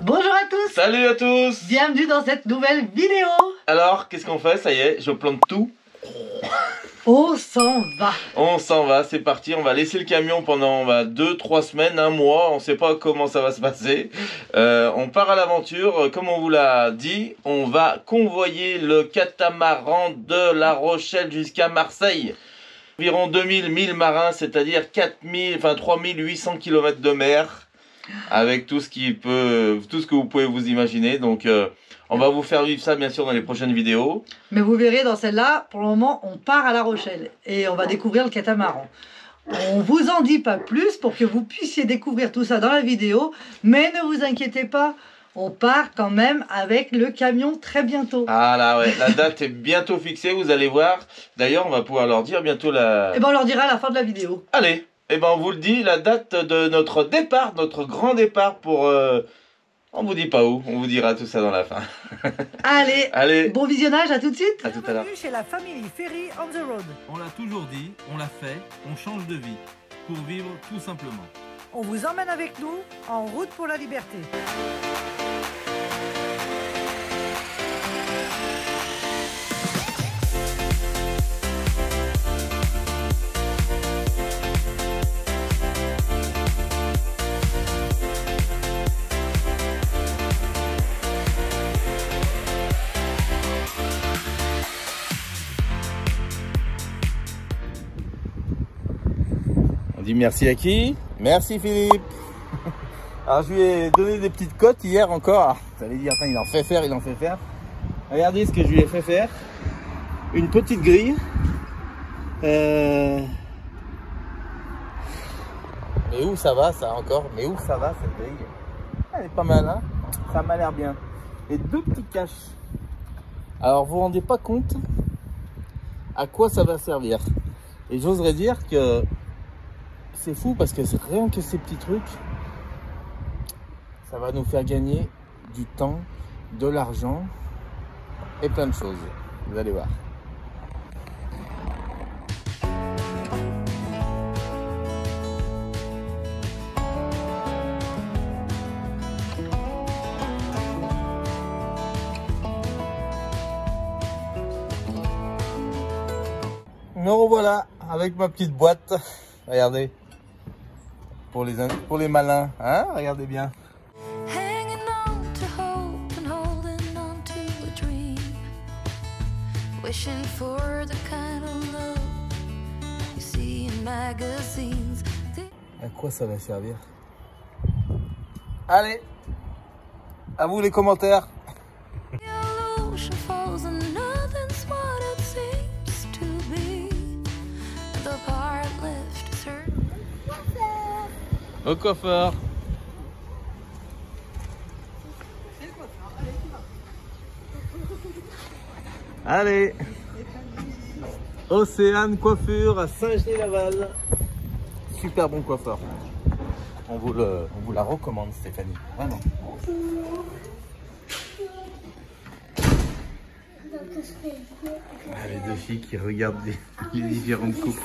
Bonjour à tous. Salut à tous. Bienvenue dans cette nouvelle vidéo. Alors, qu'est-ce qu'on fait? Ça y est, je plante tout. On s'en va. On s'en va, c'est parti. On va laisser le camion pendant 2-3 semaines, un mois. On ne sait pas comment ça va se passer. On part à l'aventure. Comme on vous l'a dit, on va convoyer le catamaran de La Rochelle jusqu'à Marseille. Environ 2000 marins, c'est-à-dire 3800 km de mer. Avec tout ce que vous pouvez vous imaginer. Donc, on va vous faire vivre ça, bien sûr, dans les prochaines vidéos. Mais vous verrez, dans celle-là, pour le moment, on part à La Rochelle. Et on va découvrir le catamaran. On vous en dit pas plus pour que vous puissiez découvrir tout ça dans la vidéo. Mais ne vous inquiétez pas, on part quand même avec le camion très bientôt. Ah là, ouais, la date est bientôt fixée, vous allez voir. D'ailleurs, on va pouvoir leur dire bientôt la... Et ben on leur dira à la fin de la vidéo. Allez, et ben on vous le dit, la date de notre départ, notre grand départ pour... On vous dit pas où, on vous dira tout ça dans la fin. Allez, bon visionnage, à tout de suite. À tout à l'heure. Bienvenue chez la famille Ferry on the road. On l'a toujours dit, on l'a fait, on change de vie pour vivre tout simplement. On vous emmène avec nous en route pour la liberté. On dit merci à qui? Merci Philippe. Alors je lui ai donné des petites cotes hier encore. Vous allez dire, attends, il en fait faire. Regardez ce que je lui ai fait faire. Une petite grille. Mais où ça va ça encore? Mais où ça va cette grille? Elle est pas mal, hein? Ça m'a l'air bien. Et deux petites caches. Alors vous vous rendez pas compte à quoi ça va servir. Et j'oserais dire que c'est fou parce que rien que ces petits trucs, ça va nous faire gagner du temps, de l'argent et plein de choses. Vous allez voir. Me revoilà avec ma petite boîte. Regardez. Pour les malins, hein? Regardez bien. À quoi ça va servir? Allez, à vous les commentaires. Au coiffeur. Allez. Océane Coiffure à Saint-Genis-Laval. Super bon coiffeur. On vous la recommande, Stéphanie. Vraiment. Ah, les deux filles qui regardent les différentes coupes.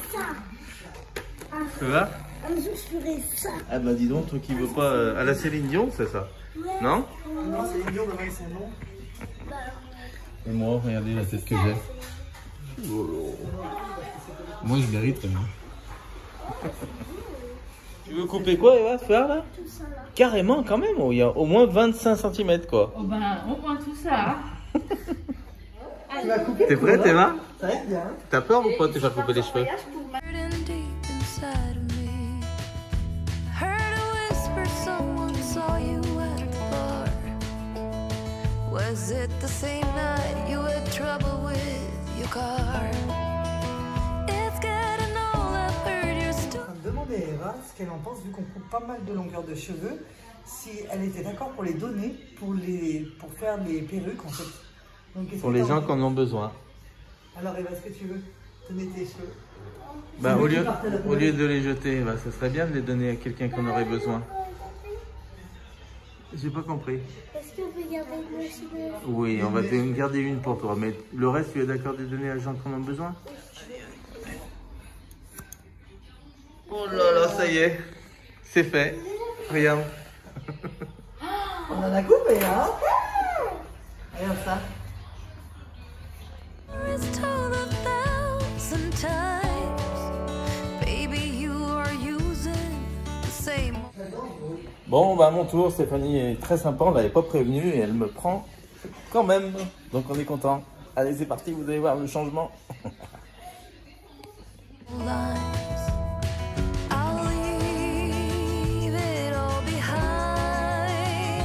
Ça va? Un jour je ferai ça. Ah bah dis donc, toi qui veux pas... à la Céline Dion, c'est ça? Ouais. Non? Non, c'est Dion, demain son nom. Et moi, regardez la tête que j'ai. Oh. Moi, je mérite quand même. Tu veux couper quoi, Eva, faire là? Tout ça là. Carrément, quand même. Il y a au moins 25 cm, quoi. Oh ben, au moins tout ça. Tu vas couper. T'es prête, Eva? Ça va être bien. T'as peur ou pas de te faire couper les cheveux? Was it the same night you had trouble with your car? It's getting old, I've heard your story. Je me demandais à Eva ce qu'elle en pense, vu qu'on coupe pas mal de longueur de cheveux, si elle était d'accord pour les donner, pour faire des perruques en fait. Donc, Pour les gens qui en ont besoin. Alors Eva, est-ce que tu veux donner tes cheveux? Bah, au lieu de les jeter, bah, ce serait bien de les donner à quelqu'un qui en aurait besoin. J'ai pas compris. Est-ce qu'on peut garder le cheveu? Oui, on va te garder une pour toi, mais le reste, tu es d'accord de donner à les gens qui en ont besoin? Oh là là, ça y est, c'est fait. Regarde. On en a coupé, hein? Regarde ça. It's told 1,000 times. Baby, you are using the same. Bon, bah à mon tour, Stéphanie est très sympa, on l'avait pas prévenue et elle me prend quand même. Donc on est content. Allez, c'est parti, vous allez voir le changement. I'll leave it all behind.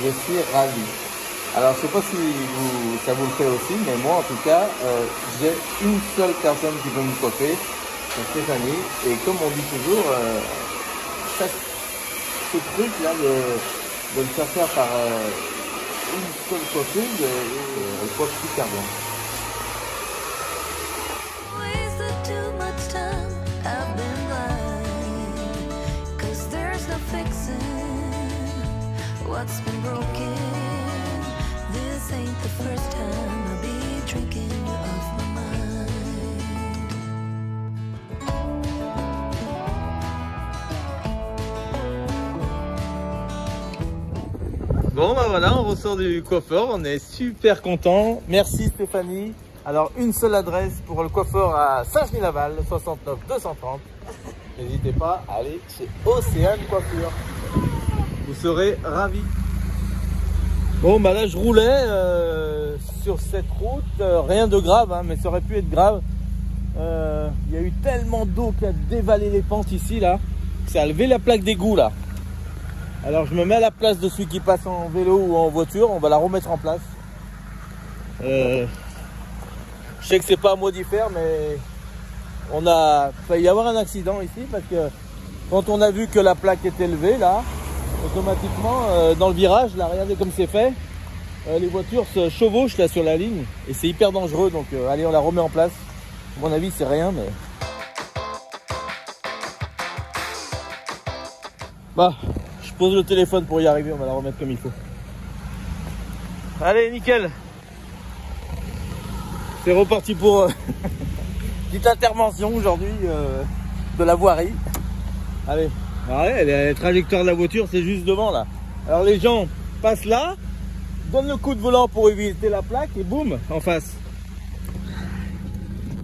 Je suis ravi. Alors, je sais pas si ça vous le fait aussi, mais moi, en tout cas, j'ai une seule personne qui peut me coiffer, c'est Stéphanie. Et comme on dit toujours, ce truc-là de le faire faire par une seule coiffeuse, elle coiffe super bien. Wasted too much time, I've been blind. 'Cause there's no fixing what's been broken. This ain't the first time I'll be drinking you off my mind. Bon, bah voilà, on ressort du coiffeur, on est super content. Merci Stéphanie. Alors, une seule adresse pour le coiffeur à Saint-Genis-Laval, 69 230. N'hésitez pas à aller chez Océane Coiffure. Vous serez ravis. Bon, bah là, je roulais sur cette route. Rien de grave, hein, mais ça aurait pu être grave. Il y a eu tellement d'eau qui a dévalé les pentes ici, là. Ça a levé la plaque d'égout, là. Alors, je me mets à la place de celui qui passe en vélo ou en voiture. On va la remettre en place. Je sais que c'est pas à moi d'y faire, mais on a failli y avoir un accident ici parce que quand on a vu que la plaque était levée là, automatiquement dans le virage, là, regardez comme c'est fait, les voitures se chevauchent là sur la ligne et c'est hyper dangereux. Donc allez, on la remet en place. À mon avis, c'est rien, mais bah, je pose le téléphone pour y arriver. On va la remettre comme il faut. Allez, nickel. C'est reparti pour petite intervention aujourd'hui de la voirie. Allez, ouais, la trajectoire de la voiture c'est juste devant là. Alors les gens passent là, donnent le coup de volant pour éviter la plaque et boum, en face.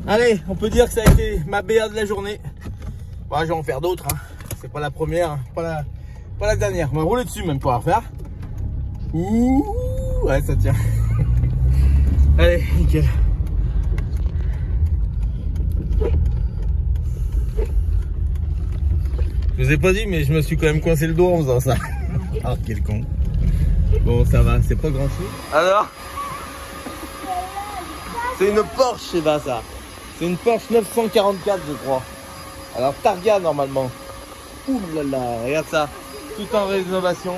Allez, on peut dire que ça a été ma BA de la journée. Bon, je vais en faire d'autres, hein. C'est pas la première, pas la dernière. On va rouler dessus même pour la refaire. Ouh, ouais, ça tient. Allez, nickel. Je vous ai pas dit, mais je me suis quand même coincé le dos en faisant ça. Ah, quel con. Bon, ça va, c'est pas grand chose. Alors, c'est une Porsche, c'est pas ça. C'est une Porsche 944, je crois. Alors, Targa normalement. Ouh là là, regarde ça. Tout en rénovation.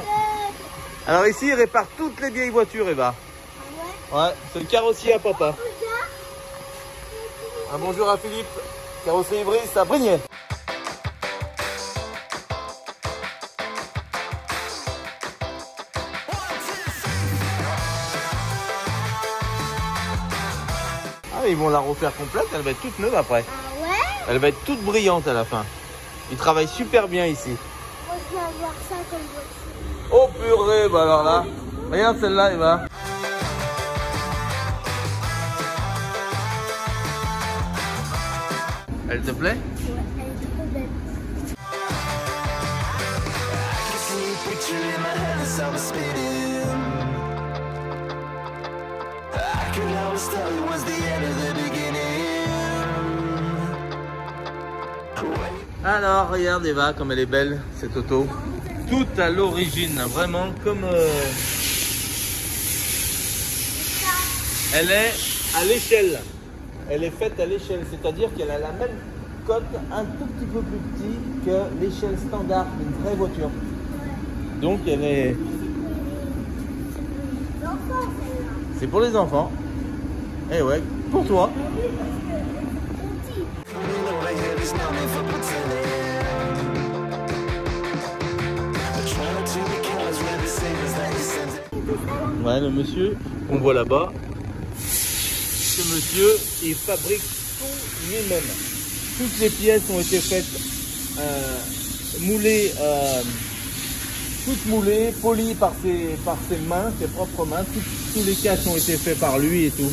Alors ici, il répare toutes les vieilles voitures, Eva. Ouais, c'est le carrossier à papa. Un bonjour à Philippe. Carrosserie Brice à Brignais. Ah, ils vont la refaire complète, elle va être toute neuve après. Ah ouais? Elle va être toute brillante à la fin. Ils travaillent super bien ici. Moi je vais avoir ça comme voiture. Oh purée, bah alors là, regarde celle-là, Eva. Elle te plaît? Ouais, elle est trop belle. Alors, regarde Eva, comme elle est belle, cette auto. Tout à l'origine, vraiment comme... Elle est à l'échelle. Elle est faite à l'échelle, c'est-à-dire qu'elle a la même cote, un tout petit peu plus petit que l'échelle standard d'une vraie voiture. Donc elle est... C'est pour les enfants. Eh ouais, pour toi. Ouais, le monsieur qu'on voit là-bas, ce monsieur, il fabrique tout lui-même. Toutes les pièces ont été faites, moulées toutes moulées, polies par ses mains, ses propres mains. Tous les caches ont été faits par lui et tout.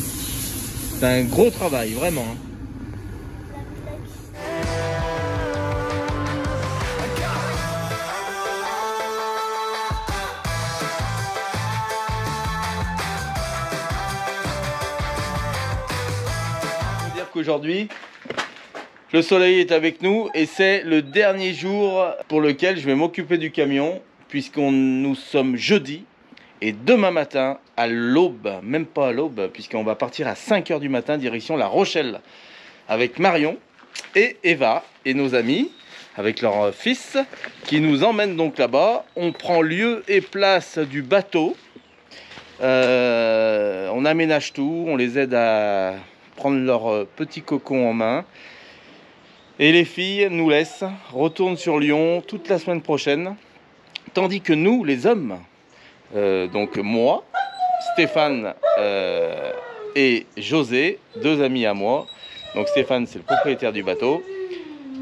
C'est un gros travail, vraiment. Je veux dire qu'aujourd'hui, le soleil est avec nous et c'est le dernier jour pour lequel je vais m'occuper du camion nous sommes jeudi et demain matin à l'aube, même pas à l'aube, puisqu'on va partir à 5 h du matin direction La Rochelle avec Marion et Eva et nos amis avec leur fils qui nous emmènent donc là-bas. On prend lieu et place du bateau, on aménage tout, on les aide à prendre leur petit cocon en main. Et les filles nous laissent, retournent sur Lyon toute la semaine prochaine. Tandis que nous, les hommes, donc moi, Stéphane et José, deux amis à moi. Donc Stéphane, c'est le propriétaire du bateau,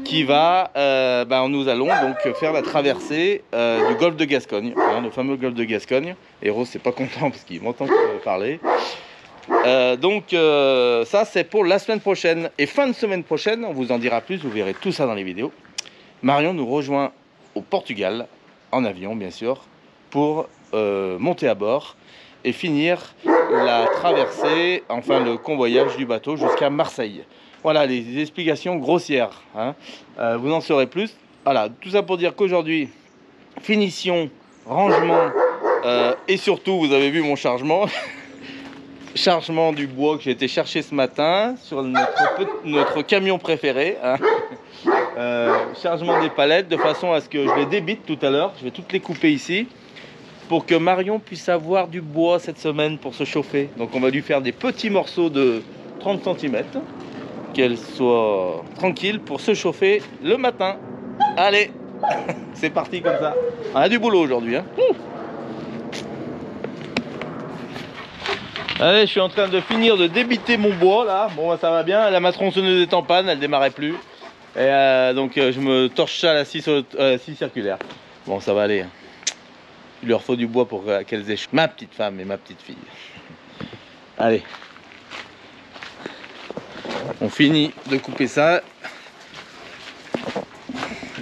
qui va, nous allons donc faire la traversée du golfe de Gascogne, le fameux golfe de Gascogne. Et Rose, c'est pas content parce qu'il m'entend parler. Ça c'est pour la semaine prochaine et fin de semaine prochaine, on vous en dira plus, vous verrez tout ça dans les vidéos. Marion nous rejoint au Portugal, en avion bien sûr, pour monter à bord et finir la traversée, enfin le convoyage du bateau jusqu'à Marseille. Voilà les explications grossières, hein. Vous en saurez plus. Voilà, tout ça pour dire qu'aujourd'hui, finition, rangement et surtout, vous avez vu mon chargement. Chargement du bois que j'ai été chercher ce matin sur notre camion préféré, hein. Chargement des palettes de façon à ce que je les débite tout à l'heure. Je vais toutes les couper ici pour que Marion puisse avoir du bois cette semaine pour se chauffer. Donc on va lui faire des petits morceaux de 30 cm, qu'elle soit tranquille pour se chauffer le matin. Allez, c'est parti comme ça. On a du boulot aujourd'hui, hein. Allez, je suis en train de finir de débiter mon bois là. Bon, ça va bien. Ma tronçonneuse est en panne, elle démarrait plus. Et donc je me torche ça à la scie circulaire. Bon, ça va aller. Il leur faut du bois pour qu'elles aient ma petite femme et ma petite fille. Allez. On finit de couper ça.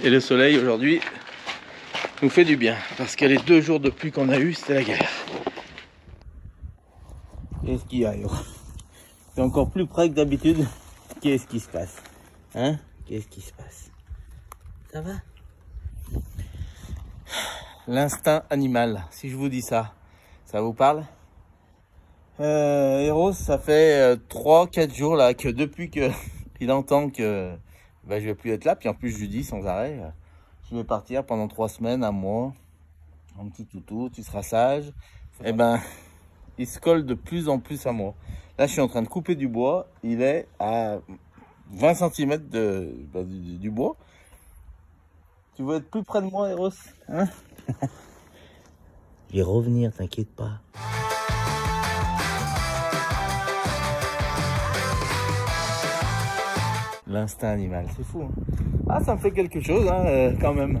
Et le soleil aujourd'hui nous fait du bien. Parce que les 2 jours de pluie qu'on a eu, c'était la galère. Qu'est-ce qu'il y a, yo? C'est encore plus près que d'habitude. Qu'est-ce qui se passe? Hein? Qu'est-ce qui se passe? Ça va? L'instinct animal, si je vous dis ça, ça vous parle? Eros, ça fait 3-4 jours là que depuis que il entend que je vais plus être là, puis en plus je lui dis sans arrêt, je vais partir pendant 3 semaines, un mois, un petit toutou, tu seras sage. Et il se colle de plus en plus à moi. Là, je suis en train de couper du bois. Il est à 20 cm du bois. Tu veux être plus près de moi, Eros, hein? Je vais revenir, t'inquiète pas. L'instinct animal, c'est fou, hein? Ah, ça me fait quelque chose, hein, quand même.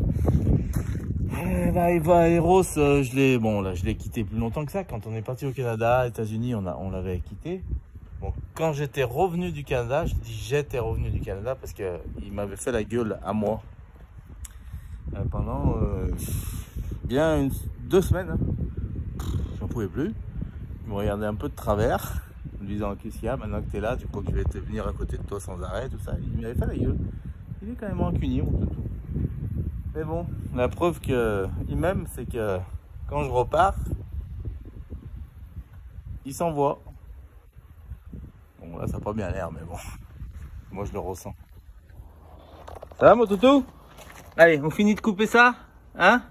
Eros, je l'ai quitté plus longtemps que ça. Quand on est parti au Canada, États-Unis, on l'avait quitté. Bon, quand j'étais revenu du Canada, je dis j'étais revenu du Canada parce que il m'avait fait la gueule à moi pendant bien 2 semaines. Hein. J'en pouvais plus. Il me regardait un peu de travers, en me disant qu'est-ce qu'il y a maintenant que tu es là, tu crois que je vais te venir à côté de toi sans arrêt, tout ça. Il m'avait fait la gueule. Il est quand même rancunier, mon toutou. Mais bon, la preuve qu'il m'aime, c'est que quand je repars, il s'envoie. Bon, là, ça n'a pas bien l'air, mais bon, moi je le ressens. Ça va, mon toutou? Allez, on finit de couper ça, hein?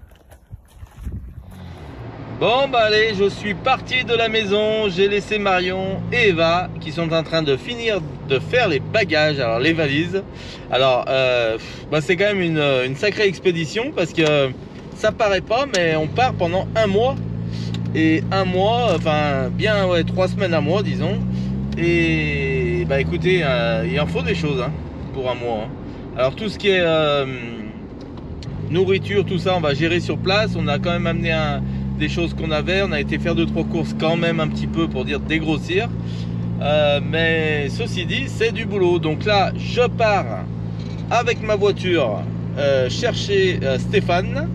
Bon, allez, je suis parti de la maison. J'ai laissé Marion et Eva qui sont en train de finir de faire les bagages, alors les valises. Alors, c'est quand même une sacrée expédition parce que ça paraît pas, mais on part pendant 1 mois. Et 1 mois, enfin, bien, ouais, 3 semaines, 1 mois, disons. Et, écoutez, il en faut des choses, hein, pour 1 mois. Hein. Alors, tout ce qui est nourriture, tout ça, on va gérer sur place. On a quand même amené des choses qu'on avait. On a été faire 2-3 courses quand même un petit peu pour dire dégrossir. Mais ceci dit, c'est du boulot. Donc là, je pars avec ma voiture chercher Stéphane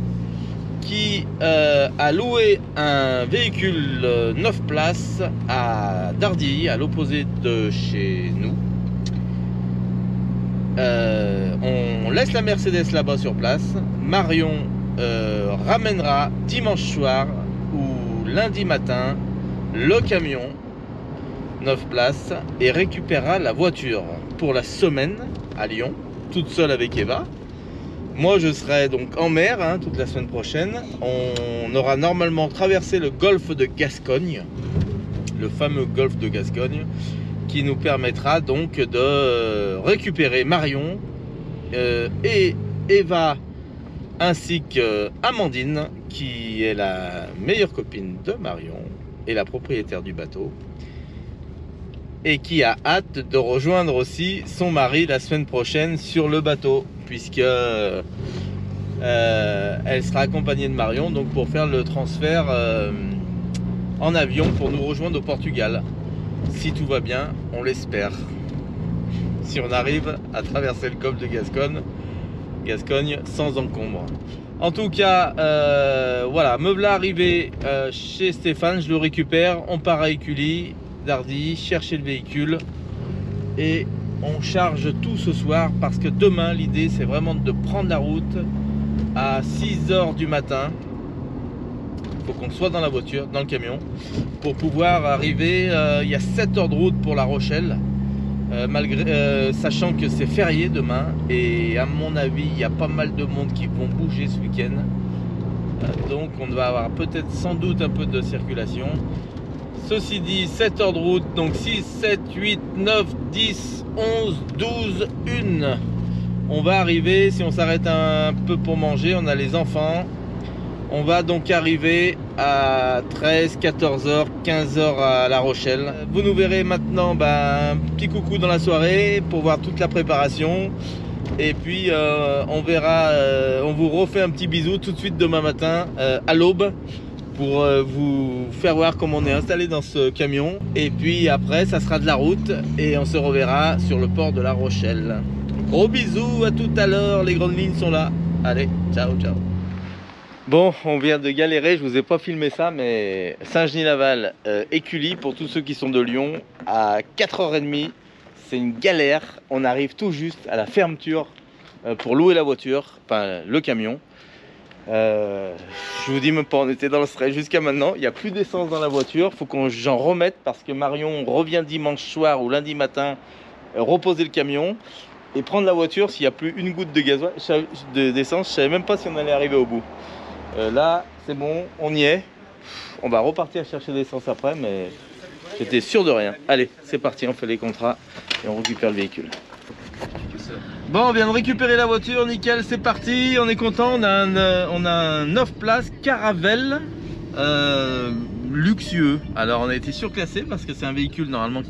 qui a loué un véhicule 9 places à Dardilly, à l'opposé de chez nous. On laisse la Mercedes là-bas sur place. Marion ramènera dimanche soir ou lundi matin le camion 9 places et récupérera la voiture pour la semaine à Lyon, toute seule avec Eva. Moi je serai donc en mer toute la semaine prochaine. On aura normalement traversé le golfe de Gascogne, le fameux golfe de Gascogne, qui nous permettra donc de récupérer Marion et Eva ainsi que Amandine, qui est la meilleure copine de Marion et la propriétaire du bateau, et qui a hâte de rejoindre aussi son mari la semaine prochaine sur le bateau, puisque elle sera accompagnée de Marion donc pour faire le transfert en avion pour nous rejoindre au Portugal. Si tout va bien, on l'espère. Si on arrive à traverser le golfe de Gascogne sans encombre. En tout cas, voilà, me voilà arrivé chez Stéphane, je le récupère, on part à Écully, Dardilly, chercher le véhicule et on charge tout ce soir parce que demain l'idée c'est vraiment de prendre la route à 6 h du matin. Il faut qu'on soit dans la voiture, dans le camion, pour pouvoir arriver. Il y a 7 heures de route pour La Rochelle, sachant que c'est férié demain et à mon avis il y a pas mal de monde qui vont bouger ce week-end, donc on va avoir peut-être sans doute un peu de circulation. Ceci dit, 7 heures de route, donc 6, 7, 8, 9, 10, 11, 12, 1. On va arriver, si on s'arrête un peu pour manger, on a les enfants. On va donc arriver à 13, 14 h, 15 h à La Rochelle. Vous nous verrez maintenant un petit coucou dans la soirée pour voir toute la préparation. Et puis on verra, on vous refait un petit bisou tout de suite demain matin à l'aube, pour vous faire voir comment on est installé dans ce camion. Et puis après ça sera de la route et on se reverra sur le port de La Rochelle. Gros bisous, à tout à l'heure, les grandes lignes sont là. Allez, ciao ciao. Bon, on vient de galérer, je vous ai pas filmé ça, mais Saint-Genis-Laval, Écully, pour tous ceux qui sont de Lyon, à 4 h 30, c'est une galère. On arrive tout juste à la fermeture pour louer la voiture, enfin le camion. Je vous dis même pas, on était dans le stress jusqu'à maintenant. Il n'y a plus d'essence dans la voiture, faut que j'en remette parce que Marion revient dimanche soir ou lundi matin reposer le camion et prendre la voiture s'il n'y a plus une goutte de gasoil, d'essence. Je savais même pas si on allait arriver au bout. Là c'est bon, on y est. On va repartir chercher l'essence après, mais j'étais sûr de rien. Allez, c'est parti, on fait les contrats et on récupère le véhicule. Bon, on vient de récupérer la voiture, nickel, c'est parti, on est content. On a un 9 places Caravelle luxueux. Alors on a été surclassé parce que c'est un véhicule normalement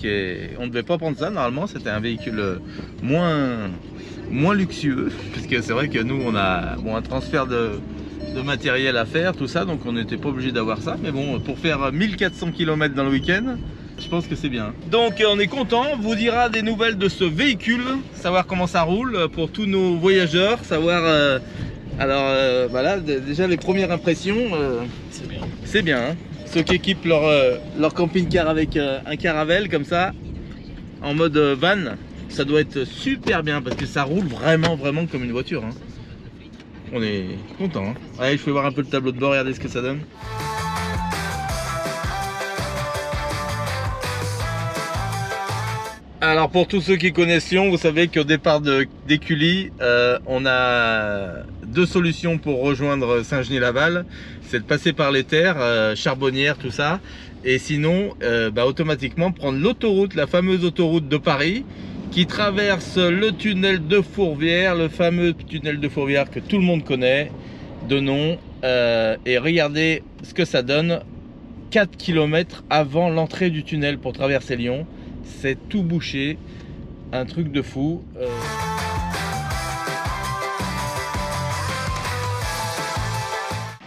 on ne devait pas prendre ça normalement, c'était un véhicule moins luxueux, parce que c'est vrai que nous on a un transfert de matériel à faire, tout ça, donc on n'était pas obligé d'avoir ça, mais bon, pour faire 1400 km dans le week-end, je pense que c'est bien. Donc on est content, on vous dira des nouvelles de ce véhicule, savoir comment ça roule pour tous nos voyageurs, savoir voilà, déjà les premières impressions, c'est bien, hein. Ceux qui équipent leur camping-car avec un Caravelle comme ça, en mode van, ça doit être super bien parce que ça roule vraiment comme une voiture, hein. On est content, hein. Allez, je vais voir un peu le tableau de bord, regardez ce que ça donne. Alors pour tous ceux qui connaissent Lyon, vous savez qu'au départ d'Écully, on a deux solutions pour rejoindre Saint-Genis-Laval. C'est de passer par les terres, Charbonnières, tout ça. Et sinon, automatiquement prendre l'autoroute, la fameuse autoroute de Paris, qui traverse le tunnel de Fourvière, le fameux tunnel de Fourvière que tout le monde connaît de nom. Et regardez ce que ça donne, 4 km avant l'entrée du tunnel pour traverser Lyon. C'est tout bouché, un truc de fou.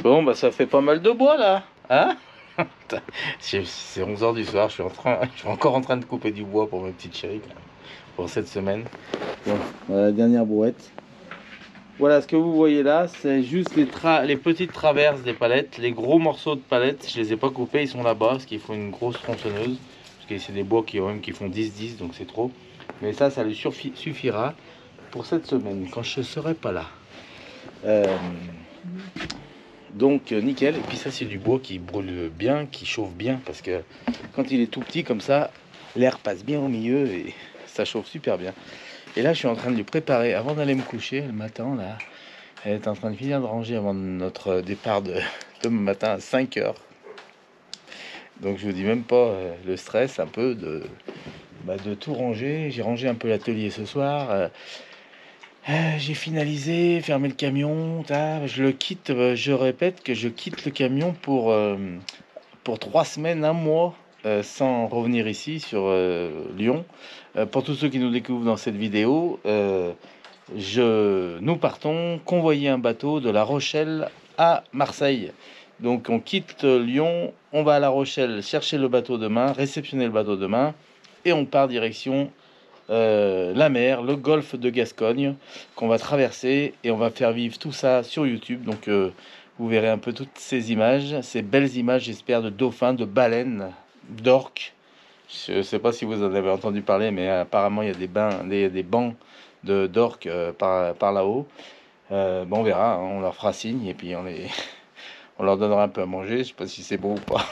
Bon, bah ça fait pas mal de bois là. Hein? C'est 11 h du soir, je suis encore en train de couper du bois pour ma petite chérie là, pour cette semaine. Bon, voilà la dernière brouette. Voilà, ce que vous voyez là, c'est juste les petites traverses des palettes. Les gros morceaux de palettes, je les ai pas coupés, ils sont là-bas parce qu'il faut une grosse tronçonneuse. Parce que c'est des bois qui font 10-10, donc c'est trop. Mais ça lui suffira pour cette semaine, quand je ne serai pas là. Donc nickel. Et puis ça, c'est du bois qui brûle bien, qui chauffe bien, parce que quand il est tout petit comme ça, l'air passe bien au milieu et ça chauffe super bien. Et là, je suis en train de lui préparer avant d'aller me coucher le matin. Là, elle est en train de finir de ranger avant notre départ de demain matin à 5 h. Donc je vous dis même pas le stress un peu de tout ranger. J'ai rangé un peu l'atelier ce soir. J'ai finalisé, fermé le camion. Je le quitte. Je répète que je quitte le camion pour 3 semaines, un mois, sans revenir ici sur Lyon. Pour tous ceux qui nous découvrent dans cette vidéo, nous partons convoyer un bateau de La Rochelle à Marseille. Donc on quitte Lyon, on va à La Rochelle chercher le bateau demain, réceptionner le bateau demain, et on part direction la mer, le golfe de Gascogne, qu'on va traverser, et on va faire vivre tout ça sur YouTube. Donc vous verrez un peu toutes ces images, ces belles images, j'espère, de dauphins, de baleines, d'orques. Je ne sais pas si vous en avez entendu parler, mais apparemment il y a des bancs d'orques par là-haut. Bon, on verra, hein, on leur fera signe et puis on leur donnera un peu à manger. Je sais pas si c'est bon ou pas.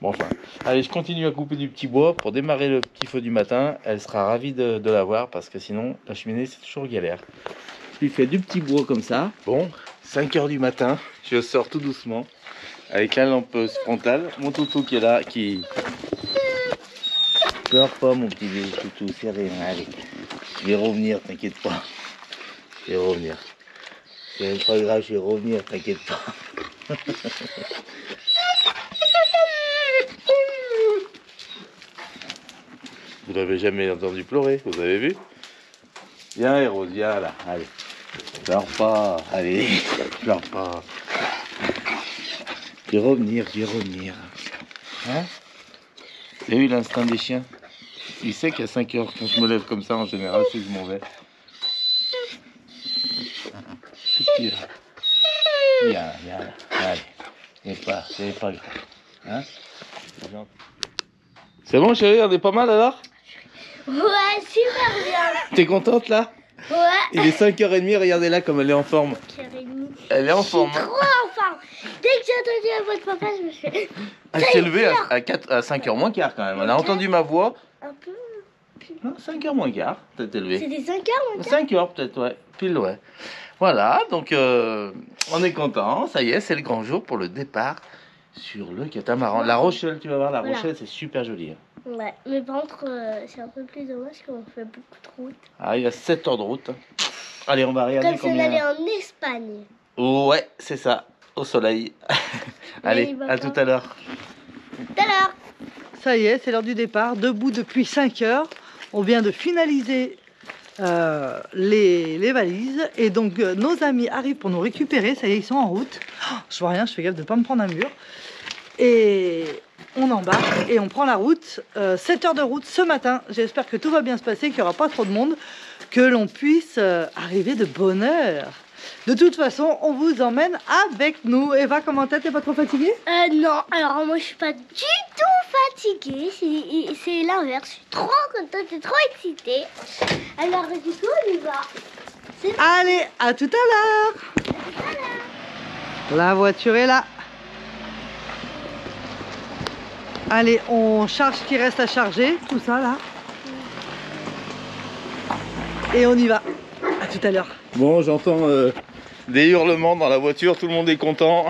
Bon, enfin, allez, je continue à couper du petit bois pour démarrer le petit feu du matin. Elle sera ravie de la voir parce que sinon la cheminée c'est toujours galère. Je lui fais du petit bois comme ça. Bon, 5 h du matin, je sors tout doucement avec la lampeuse frontale. Mon toutou qui est là, qui... Pleure pas mon petit toutou, c'est rien, allez. Je vais revenir, t'inquiète pas. Je vais revenir. C'est pas grave, je vais revenir, t'inquiète pas. Vous l'avez jamais entendu pleurer, vous avez vu? Viens Héros, viens là, allez. Pleure pas, allez, pleure pas. Je vais revenir, Hein? Vous avez vu l'instinct des chiens? Il sait qu'à 5 h, quand je me lève comme ça, en général, c'est que je m'en vais. Viens là, allez. C'est pas grave. Hein? C'est bon chérie, on est pas mal alors? Ouais, super bien. T'es contente là? Ouais. Il est 5 h 30, regardez là comme elle est en forme. Elle est en forme. Je suis trop en forme. Dès que j'ai entendu la voix de papa, je me suis fait... Elle s'est levée à 5 h moins quart quand même. Elle a entendu ma voix. Un peu... 5 h moins quart, peut-être élevée. C'était 5 heures, mon 5 h peut-être, ouais. Pile, ouais. Voilà, donc on est content. Ça y est, c'est le grand jour pour le départ sur le catamaran. La Rochelle, tu vas voir, la Rochelle, c'est super joli. Hein. Ouais, mais par contre, c'est un peu plus dommage qu'on fait beaucoup de route. Ah, il y a 7 heures de route. Allez, on va regarder comme combien... si on allait en Espagne. Ouais, c'est ça, au soleil. Allez, à tout à l'heure. Tout à l'heure. Ça y est, c'est l'heure du départ. Debout depuis 5 heures. On vient de finaliser les valises. Et donc, nos amis arrivent pour nous récupérer. Ça y est, ils sont en route. Oh, je vois rien, je fais gaffe de ne pas me prendre un mur. Et on embarque et on prend la route. 7 heures de route ce matin. J'espère que tout va bien se passer, qu'il n'y aura pas trop de monde, que l'on puisse arriver de bonne heure. De toute façon, on vous emmène avec nous. Eva, comment t'es pas trop fatiguée? Non, alors moi je suis pas du tout fatiguée. C'est l'inverse. Je suis trop contente et trop excitée. Alors du coup, on y va. Allez, à tout à l'heure. La voiture est là. Allez, on charge ce qui reste à charger, tout ça là. Et on y va. À tout à l'heure. Bon, j'entends des hurlements dans la voiture, tout le monde est content.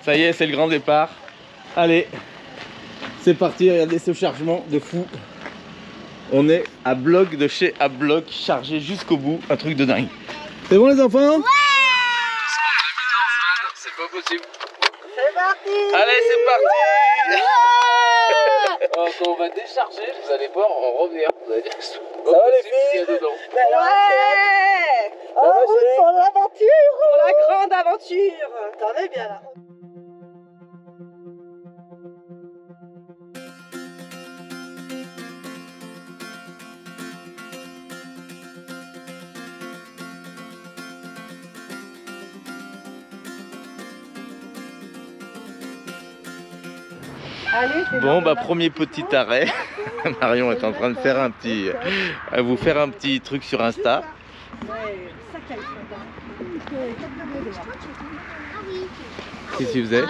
Ça y est, c'est le grand départ. Allez, c'est parti, regardez ce chargement de fou. On est à bloc de chez à bloc, chargé jusqu'au bout, un truc de dingue. C'est bon les enfants? Ouais. C'est pas possible. C'est parti. Allez, c'est parti. Quand on va décharger, vous allez voir en revenir. Vous allez dire, Ça va les filles? Ouais. En route pour l'aventure, pour la grande aventure. T'en es bien là. Allez, Bon, bah premier petit arrêt. Marion est en train de faire vous faire un petit truc sur Insta. Qu'est-ce que tu faisais?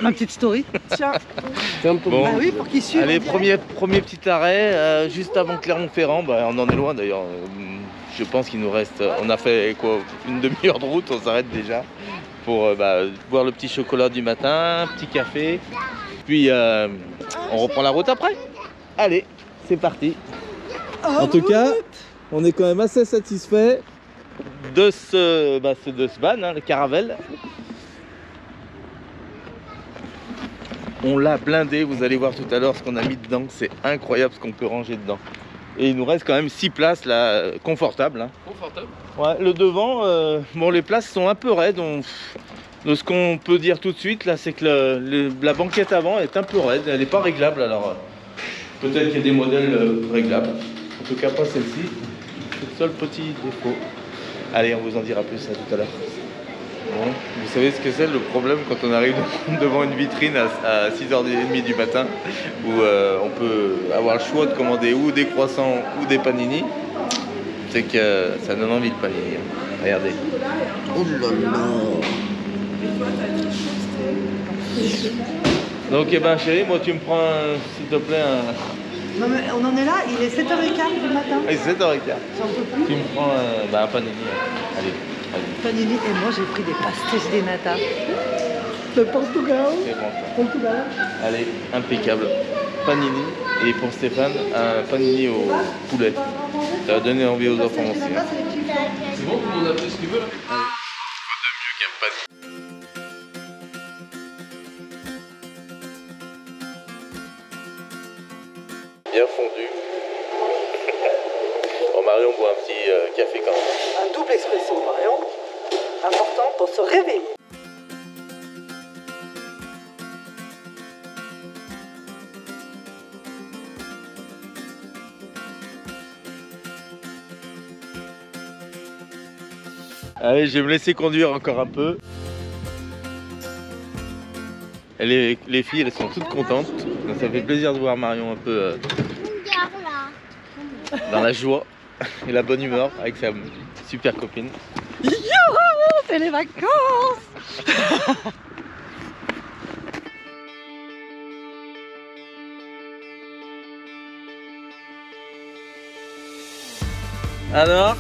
Ma petite story. Tiens. Bon, Bah oui, pour qu'ils suivent. allez, en direct. premier petit arrêt, juste avant Clermont-Ferrand. Bah, on en est loin d'ailleurs. Je pense qu'il nous reste. On a fait quoi, une demi-heure de route, on s'arrête déjà pour boire le petit chocolat du matin, petit café. Puis on reprend la route après. Allez, c'est parti. En tout cas, on est quand même assez satisfait de ce van, hein, le Caravelle. On l'a blindé, vous allez voir tout à l'heure ce qu'on a mis dedans. C'est incroyable ce qu'on peut ranger dedans. Et il nous reste quand même 6 places là, confortables. Hein. Confortable. Ouais, le devant, bon, les places sont un peu raides. De ce qu'on peut dire tout de suite là, c'est que la banquette avant est un peu raide, elle n'est pas réglable. Alors peut-être qu'il y a des modèles réglables, en tout cas pas celle-ci. C'est le seul petit défaut. Allez, on vous en dira plus à tout à l'heure. Bon, vous savez ce que c'est le problème quand on arrive devant une vitrine à 6h30 du matin où on peut avoir le choix de commander ou des croissants ou des panini. C'est que ça donne envie le panini. Hein. Regardez. Oh là là. Donc eh ben chérie, moi tu me prends s'il te plaît un... Non mais on en est là, il est 7h15 du matin. Ah, c'est 7h15. J'en peux plus. Tu me prends un panini. Hein. Allez. Panini et moi j'ai pris des pastéis de nata. De Portugal. C'est bon ça. Portugal. Allez, impeccable. Panini. Et pour Stéphane, un panini au poulet. Ça va donner envie aux enfants aussi. Hein. C'est bon, tout le monde a pris ce qu'il veut là. Mieux qu'un panini. Bien fondu. Bon, Marion boit un petit café quand même. Un double expresso, Marion. Important pour se réveiller. Allez, je vais me laisser conduire encore un peu. Et les filles, elles sont toutes contentes. Donc, ça fait plaisir de voir Marion un peu dans la joie et la bonne humeur avec sa super copine. Youhou, c'est les vacances. Alors,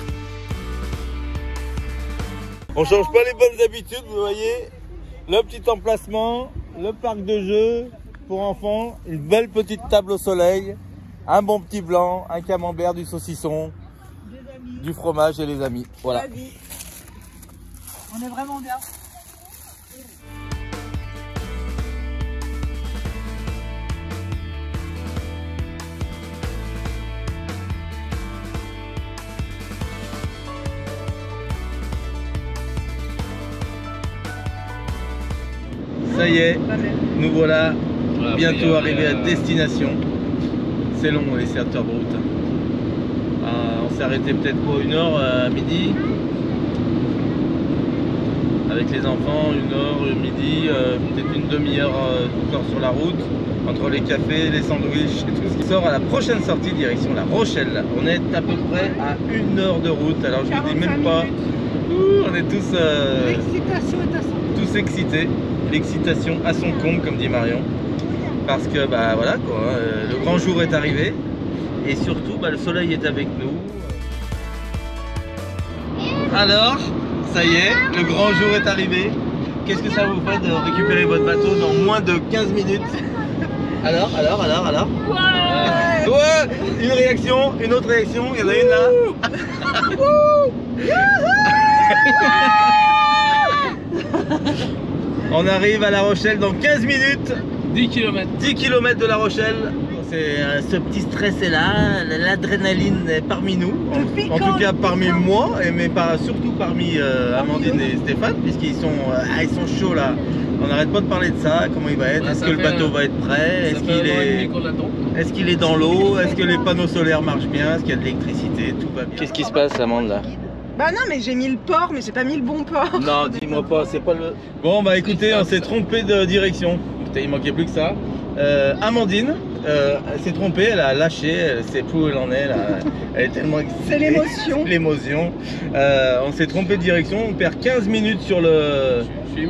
on change pas les bonnes habitudes, vous voyez. Le petit emplacement, le parc de jeux pour enfants, une belle petite table au soleil, un bon petit blanc, un camembert, du saucisson, du fromage et les amis. Voilà. On est vraiment bien. Ça y est, nous voilà bientôt arrivés à destination. C'est long les 7 heures de route. On s'est arrêté peut-être pour 1 heure à midi. Avec les enfants, 1 heure, midi, peut-être une demi-heure encore sur la route. Entre les cafés, les sandwichs et tout ce qui sort à la prochaine sortie direction La Rochelle. On est à peu près à 1 heure de route. Alors je vous dis même pas. Ouh, on est tous, L'excitation est à son. tous excités. L'excitation à son comble, comme dit Marion. Parce que bah voilà quoi, le grand jour est arrivé. Et surtout le soleil est avec nous. Alors, ça y est, le grand jour est arrivé. Qu'est-ce que ça vous fait de récupérer votre bateau dans moins de 15 minutes? Alors ouais, une réaction, une autre réaction, il y en a une là. On arrive à La Rochelle dans 15 minutes. 10 km. 10 km de La Rochelle. ce petit stress est là, l'adrénaline est parmi nous, Depuis en quand tout cas parmi moi, mais surtout parmi Amandine et Stéphane, puisqu'ils sont, ils sont chauds là. On n'arrête pas de parler de ça, comment il va être, est-ce que le bateau va être prêt, est-ce qu'il est dans l'eau, est-ce que les panneaux solaires marchent bien, est-ce qu'il y a de l'électricité, tout va bien. Qu'est-ce qui se passe, Amande, là? Bah non, mais j'ai mis le port, mais j'ai pas mis le bon port. Non, dis-moi pas, c'est pas le... Bon, bah écoutez, on s'est trompé de direction. Putain, il manquait plus que ça. Amandine, elle s'est trompée, elle a lâché, elle sait plus où elle en est, là. Elle est tellement excitée. C'est l'émotion. C'est l'émotion. On s'est trompé de direction, on perd 15 minutes sur le...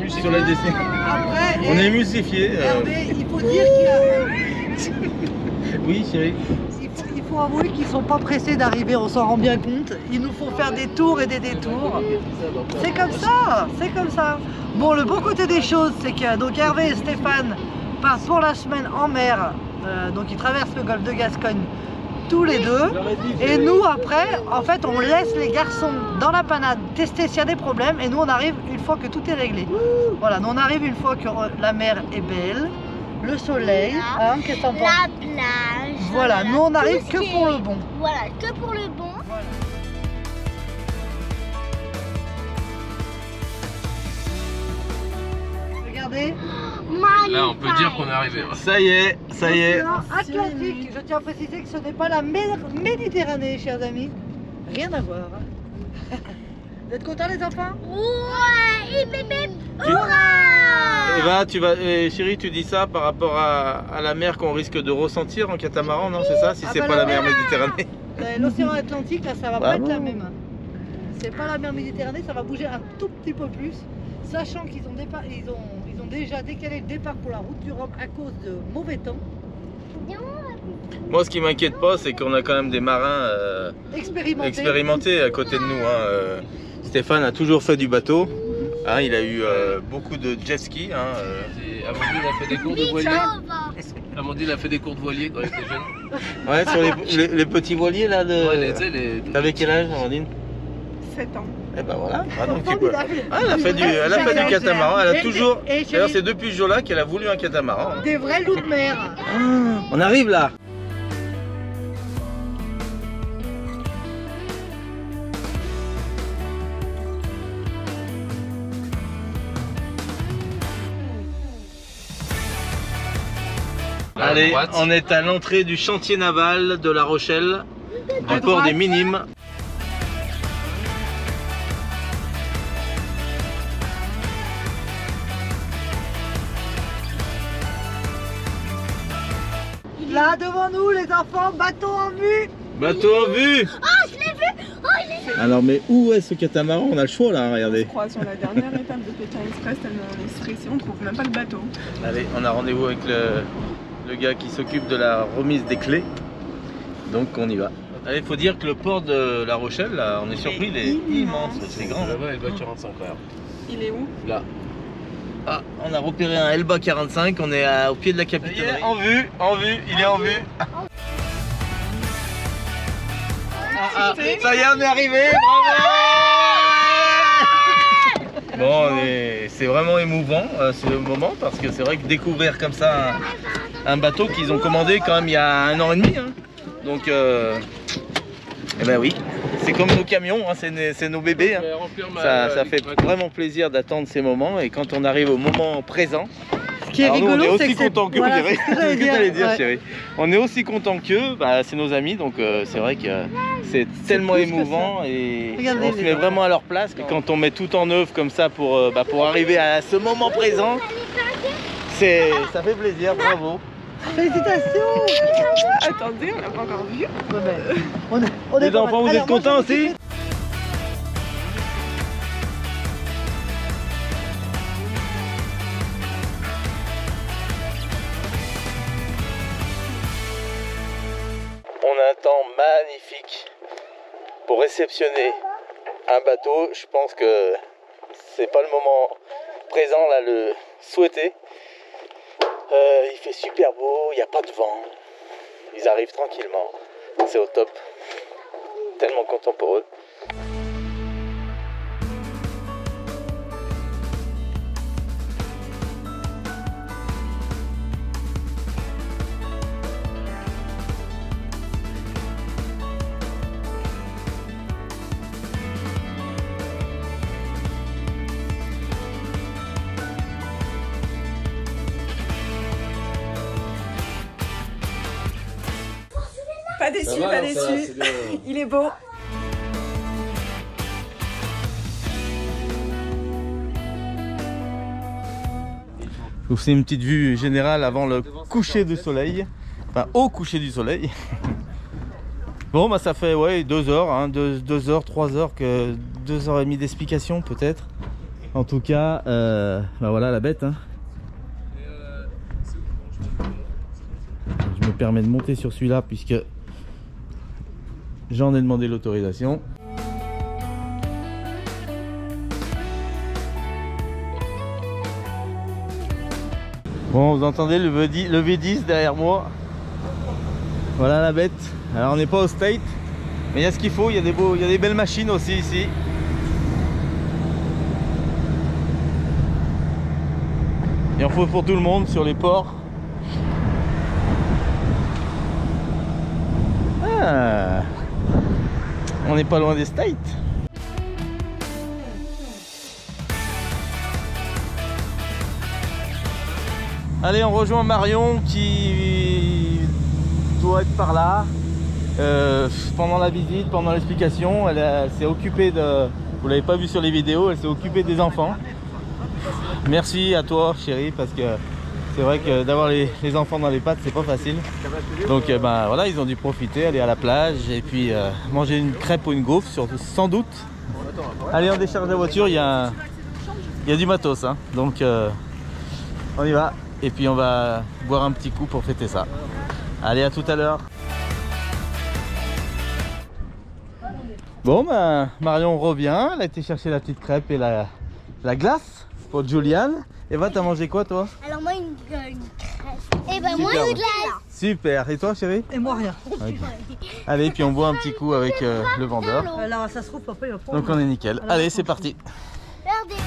sur la destination. Après, On est émulsifié. Hervé, il faut dire qu'il y a... Oui, chérie. Il faut avouer qu'ils sont pas pressés d'arriver, on s'en rend bien compte. Il nous faut faire des tours et des détours. C'est comme ça, c'est comme ça. Bon, le bon côté des choses, c'est que donc Hervé et Stéphane partent pour la semaine en mer. Donc ils traversent le golfe de Gascogne tous les deux. Et nous, après, en fait, on laisse les garçons dans la panade tester s'il y a des problèmes. Et nous, on arrive une fois que tout est réglé. Voilà, nous on arrive une fois que la mer est belle. Le soleil, hein, qu'est-ce que t'en penses? La plage. Voilà, nous on arrive tout ce que qui pour est- le bon. Voilà, que pour le bon. Regardez, Là, on peut dire qu'on est arrivé. Ouais. Ça y est, ça y est. l'océan Atlantique. Je tiens à préciser que ce n'est pas la Méditerranée, chers amis. Rien à voir. Vous êtes contents les enfants? Ouais, hip hip hip, Tu- hurrah! Eva, chérie, tu dis ça par rapport à la mer qu'on risque de ressentir en catamaran, non? C'est ça? Si Ah c'est bah pas la la mer mer. Méditerranée. L'océan Atlantique, là, ça va Ah pas être bon la même. C'est pas la mer Méditerranée, ça va bouger un tout petit peu plus. Sachant qu'ils ont déjà décalé le départ pour la route du Rhum à cause de mauvais temps. Moi, ce qui m'inquiète pas, c'est qu'on a quand même des marins expérimentés à côté de nous, hein. Stéphane a toujours fait du bateau. Hein, il a eu beaucoup de jet ski. Hein, Et Amandine a fait des cours de voilier. Amandine a fait des cours de voilier quand elle était jeune. Ouais, sur les petits voiliers là de. Ouais, tu sais, les... T'avais quel âge, Amandine? 7 ans. Eh ben voilà. Ah, donc tu peux. Formidable. Ah, elle a fait du catamaran. Elle a Et- toujours. et- et- D'ailleurs, c'est depuis ce jour-là qu'elle a voulu un catamaran. Hein. Des vrais loups de mer. On arrive là. À Allez, droite. on est à l'entrée du chantier naval de La Rochelle, du port des Minimes. Là devant nous, les enfants, bateau en vue. Bateau en vue. Oh, je l'ai vu! Oh, il est Alors, mais où est ce catamaran? On a le choix là, regardez. Je crois sur la dernière étape de Pékin Express, tellement on est stressé, on trouve même pas le bateau. Allez, on a rendez-vous avec le gars qui s'occupe de la remise des clés. Donc on y va. Allez, il faut dire que le port de La Rochelle, là, on est surpris, il est immense, c'est grand. Là-bas, elle va 45 heures. Il est où? Là. Ah, on a repéré un Elba 45, on est au pied de la capitale. En vue, il est en vue. Ça y est, on est arrivé, bravo! Bon, c'est vraiment émouvant ce moment parce que c'est vrai que découvrir comme ça un bateau qu'ils ont commandé quand même il y a 1 an et demi. Hein. Donc, eh ben oui, c'est comme nos camions, hein, c'est nos bébés. Hein. Je vais remplir ma- Ça fait vraiment plaisir d'attendre ces moments et quand on arrive au moment présent, Ce qui est alors nous, rigolo, on est c'est aussi que c'est... content que voilà, vous direz. c'est ce que j'allais C'est ce que t'allais dire, ouais. chérie. On est aussi content qu'eux, bah, c'est nos amis, donc c'est vrai que c'est tellement plus que émouvant et Regardez, on se les met enfants. vraiment à leur place. Et quand on met tout en œuvre comme ça pour arriver à ce moment présent, ça fait plaisir, bravo. Félicitations. Attendez, on l'a pas encore vu. Ouais, mais on est Les pas enfants, mal. vous êtes Alors, moi, contents je vais aussi? m'occuper- On a un temps magnifique pour réceptionner un bateau. Je pense que c'est pas le moment présent là, le souhaité. Il fait super beau, il n'y a pas de vent. Ils arrivent tranquillement. C'est au top. Tellement content pour eux. déçu, Ça va, pas alors, ça, déçu. c'est bien. Il est beau. Je vous fais une petite vue générale avant le coucher du soleil. Enfin, au coucher du soleil. Bon, bah ça fait ouais, 2 heures, hein, 2 heures, 3 heures, 2 heures et demie d'explication peut-être. En tout cas, bah voilà la bête. Hein. Je me permets de monter sur celui-là puisque j'en ai demandé l'autorisation. Bon, vous entendez le V10 derrière moi. Voilà la bête. Alors on n'est pas au State, mais il y a ce qu'il faut, il y a des belles machines aussi ici. Il en faut pour tout le monde sur les ports. Ah, on n'est pas loin des States. Allez, on rejoint Marion qui doit être par là. Pendant la visite, pendant l'explication, elle s'est occupée de... Vous l'avez pas vu sur les vidéos, elle s'est occupée des enfants. Merci à toi chérie, parce que c'est vrai que d'avoir les enfants dans les pattes c'est pas facile. Donc ben voilà, ils ont dû profiter, aller à la plage et puis manger une crêpe ou une gaufre sans doute. Allez, on décharge la voiture, il y a du matos hein. Donc on y va et puis on va boire un petit coup pour fêter ça. Allez, à tout à l'heure. Bon ben Marion revient, elle a été chercher la petite crêpe et la glace pour Juliane. Eva, t'as mangé quoi toi? Alors moi une crêpe. Et ben moi Super. une glace. Super, et toi chérie? Et moi rien. Okay. Allez, puis on boit un petit coup avec le vendeur. Alors ça se trouve, papa il va prendre. Donc on est nickel. Allez, c'est parti. Regardez.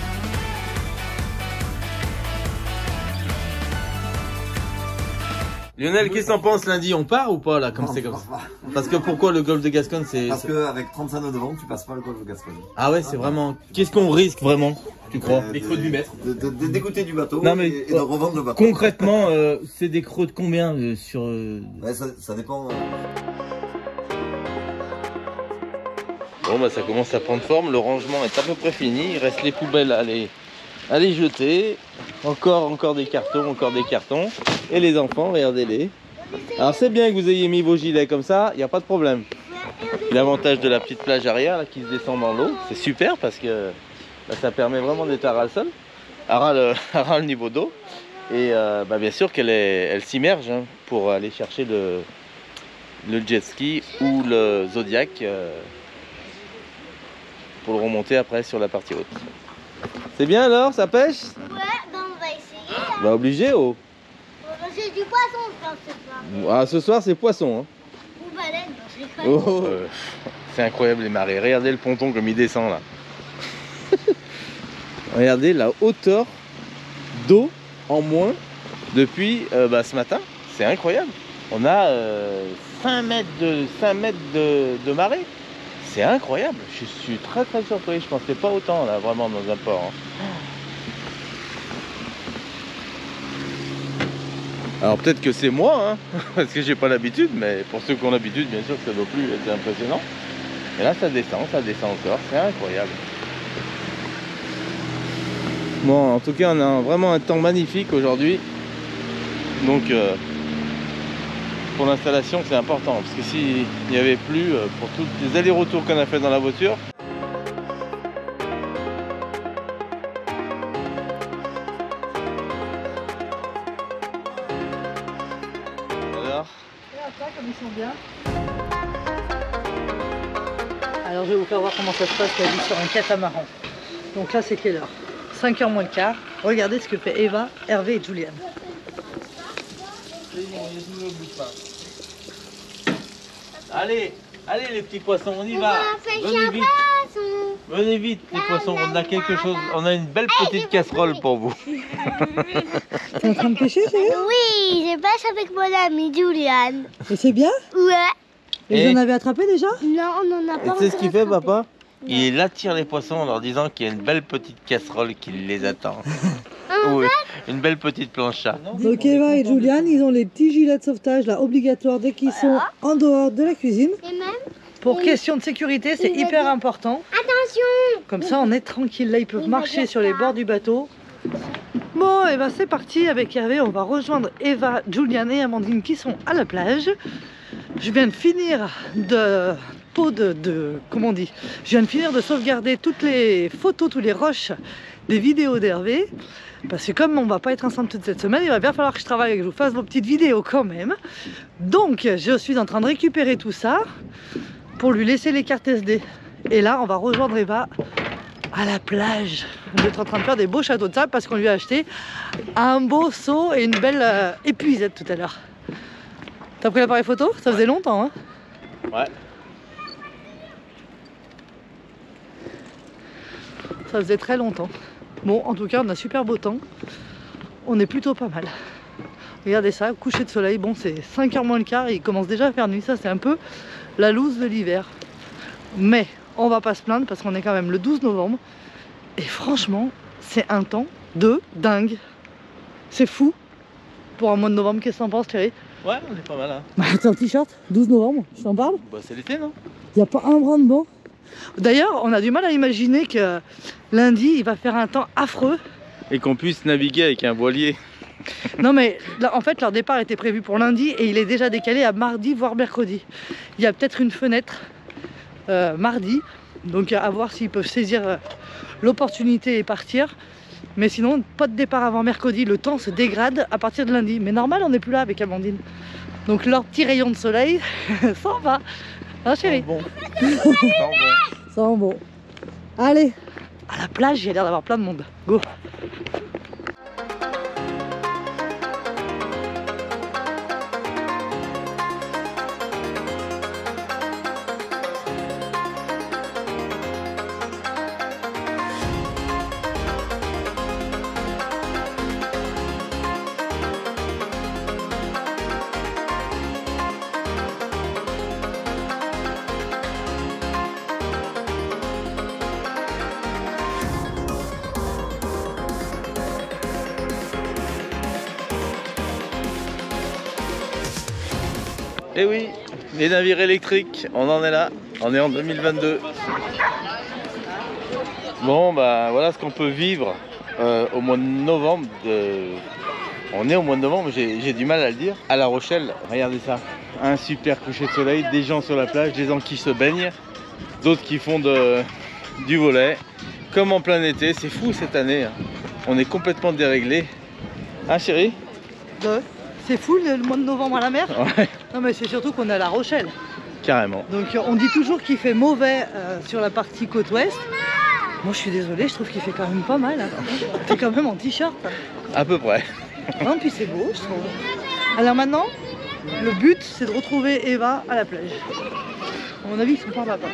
Lionel, qu'est-ce que t'en penses lundi? On part ou pas là comme c'est comme ça? Parce que pourquoi le golfe de Gascogne c'est... Parce qu'avec 35 nœuds de vent, tu passes pas le golfe de Gascogne. Ah ouais, c'est vraiment... Qu'est-ce qu'on risque vraiment, tu crois? Les creux de 8 mètres. D'écouter du bateau Non, mais, et de revendre le bateau. Concrètement, c'est des creux de combien sur... Ouais, ça dépend. Bon bah ça commence à prendre forme, le rangement est à peu près fini, il reste les poubelles à les jeter, encore des cartons, et les enfants, regardez-les. Alors c'est bien que vous ayez mis vos gilets comme ça, il n'y a pas de problème. L'avantage de la petite plage arrière là, qui se descend dans l'eau, c'est super parce que bah, ça permet vraiment d'être à ras le sol, à ras le niveau d'eau, et bah, bien sûr qu'elle s'immerge hein, pour aller chercher le jet ski ou le Zodiac. Pour le remonter après sur la partie haute. C'est bien alors, ça pêche? Ouais, ben on va essayer. Bah obligé oh. On va manger du poisson je pense ce soir. Ah ce soir c'est poisson hein. Ou baleine, non, je rigole. Oh, c'est incroyable les marées, regardez le ponton comme il descend là. Regardez la hauteur d'eau en moins depuis ce matin, c'est incroyable. On a 5 mètres de marée. C'est incroyable, je suis très surpris, je pensais pas autant là vraiment dans un port. Hein. Alors peut-être que c'est moi, hein, parce que j'ai pas l'habitude, mais pour ceux qui ont l'habitude, bien sûr que ça doit plus être impressionnant. Et là ça descend encore, c'est incroyable. Bon, en tout cas on a vraiment un temps magnifique aujourd'hui, donc pour l'installation c'est important parce que s'il n'y avait plus pour tous les allers-retours qu'on a fait dans la voiture. Alors Regarde ça comme ils sont bien. Alors je vais vous faire voir comment ça se passe la vie sur un catamaran. Donc là c'est quelle heure? 5h moins le quart. Regardez ce que fait Eva, Hervé et Juliane. Allez les petits poissons, on y va. Venez vite les poissons, on a quelque chose, on a une belle petite casserole pour vous. T'es en train de pêcher, chérie? Oui, je pêche avec mon ami Juliane. Et c'est bien? Ouais. Et vous en avez attrapé déjà? Non, on n'en a Et pas. tu sais ce qu'il fait papa? Il attire les poissons en leur disant qu'il y a une belle petite casserole qui les attend. Oui, une belle petite plancha. Donc Eva et Julian, ils ont les petits gilets de sauvetage là obligatoires dès qu'ils sont en dehors de la cuisine. Et même, Pour question de sécurité, c'est hyper important. attention. Comme ça, on est tranquille. Là, ils peuvent marcher sur les bords du bateau. Bon, et ben c'est parti avec Hervé. On va rejoindre Eva, Julian et Amandine qui sont à la plage. Je viens de finir comment on dit, je viens de finir de sauvegarder toutes les photos, tous les rushs des vidéos d'Hervé. Parce que comme on va pas être ensemble toute cette semaine, il va bien falloir que je travaille et que je vous fasse vos petites vidéos quand même. Donc, je suis en train de récupérer tout ça pour lui laisser les cartes SD. Et là, on va rejoindre Eva à la plage. On est en train de faire des beaux châteaux de sable parce qu'on lui a acheté un beau seau et une belle épuisette tout à l'heure. T'as pris l'appareil photo? Ça faisait longtemps, hein? Ouais. Ça faisait très longtemps. Bon, en tout cas, on a super beau temps. On est plutôt pas mal. Regardez ça, coucher de soleil. Bon, c'est 5h moins le quart et il commence déjà à faire nuit. Ça, c'est un peu la loose de l'hiver. Mais on va pas se plaindre parce qu'on est quand même le 12 novembre. Et franchement, c'est un temps de dingue. C'est fou pour un mois de novembre. Qu'est-ce que t'en penses, Thierry? Ouais, on est pas mal, hein. Bah, t'es en t-shirt, 12 novembre, je t'en parle? Bah, c'est l'été, non? Il n'y a pas un brin de vent. D'ailleurs, on a du mal à imaginer que lundi, il va faire un temps affreux. Et qu'on puisse naviguer avec un voilier. Non mais là, en fait, leur départ était prévu pour lundi et il est déjà décalé à mardi, voire mercredi. Il y a peut-être une fenêtre mardi, donc à voir s'ils peuvent saisir l'opportunité et partir. Mais sinon, pas de départ avant mercredi, le temps se dégrade à partir de lundi. Mais normal, on n'est plus là avec Amandine. Donc leur petit rayon de soleil s'en va. Hein chérie? Bon. Sans bon. Allez, à la plage, il y a l'air d'avoir plein de monde. Go. Et oui, les navires électriques, on en est là, on est en 2022. Bon, bah voilà ce qu'on peut vivre au mois de novembre. On est au mois de novembre, j'ai du mal à le dire. À La Rochelle, regardez ça, un super coucher de soleil, des gens sur la plage, des gens qui se baignent, d'autres qui font du volet, comme en plein été. C'est fou cette année, hein. On est complètement déréglé. Hein chérie? C'est fou le mois de novembre à la mer. Ouais. Non mais c'est surtout qu'on est à La Rochelle. Carrément. Donc on dit toujours qu'il fait mauvais sur la partie côte ouest. Moi je suis désolée, je trouve qu'il fait quand même pas mal. Hein. T'es quand même en t-shirt. À peu près. Non, puis c'est beau, je trouve. Alors maintenant, le but c'est de retrouver Eva à la plage. À mon avis, ils sont pas là-bas.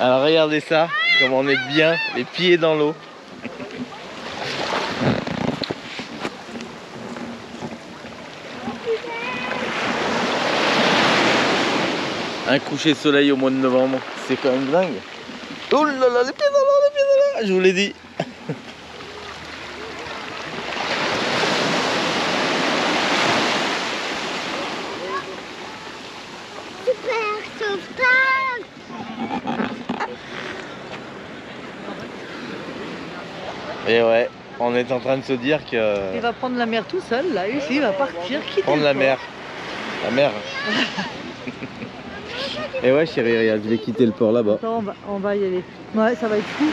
Alors regardez ça, comme on est bien, les pieds dans l'eau. Un coucher de soleil au mois de novembre, c'est quand même dingue. Oh là là, les pieds dans l'eau, les pieds dans l'eau, je vous l'ai dit. Super sauvetage. Et ouais, on est en train de se dire que... Il va prendre la mer tout seul, là, ici, il va partir, quitter Prendre le la port. mer. La mer. Et ouais chérie, regarde, je vais quitter le port là-bas. Attends, on va y aller. Ouais, ça va être fou.